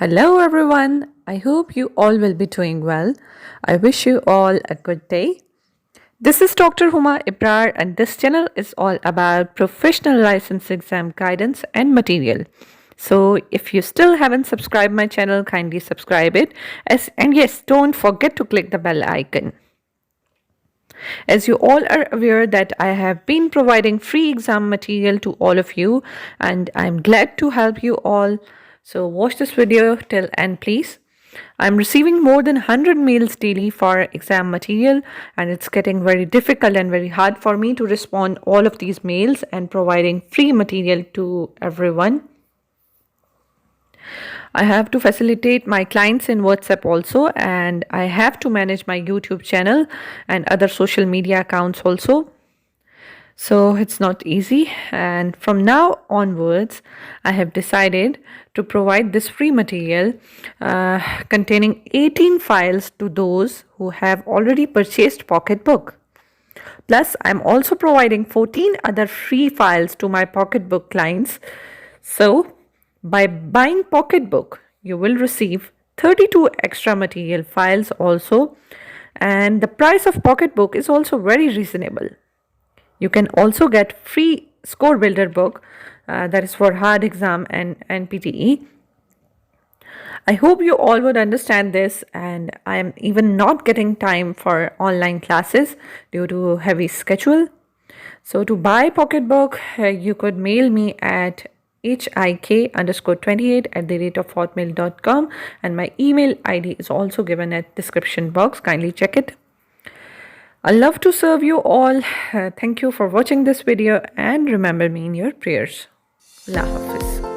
Hello everyone, I hope you all will be doing well. I wish you all a good day. This is Dr.Huma Ibrar and this channel is all about professional license exam guidance and material. So if you still haven't subscribed my channel, kindly subscribe it. And yes, don't forget to click the bell icon. As you all are aware that I have been providing free exam material to all of you and I'm glad to help you all. So watch this video till end please. I'm receiving more than 100 mails daily for exam material and it's getting very difficult and very hard for me to respond all of these mails and providing free material to everyone. I have to facilitate my clients in WhatsApp also, and I have to manage my YouTube channel and other social media accounts also. So it's not easy, and from now onwards I have decided to provide this free material containing 18 files to those who have already purchased Pocketbook. Plus I'm also providing 14 other free files to my Pocketbook clients. So by buying Pocketbook, you will receive 32 extra material files also, and the price of Pocketbook is also very reasonable. You can also get free score builder book that is for hard exam and npte. I hope you all would understand this, and I am even not getting time for online classes due to heavy schedule. So to buy Pocketbook, you could mail me at hik_28@hotmail.com, and my email ID is also given at description box. Kindly check it. I love to serve you all. Thank you for watching this video and remember me in your prayers. Allah Hafiz.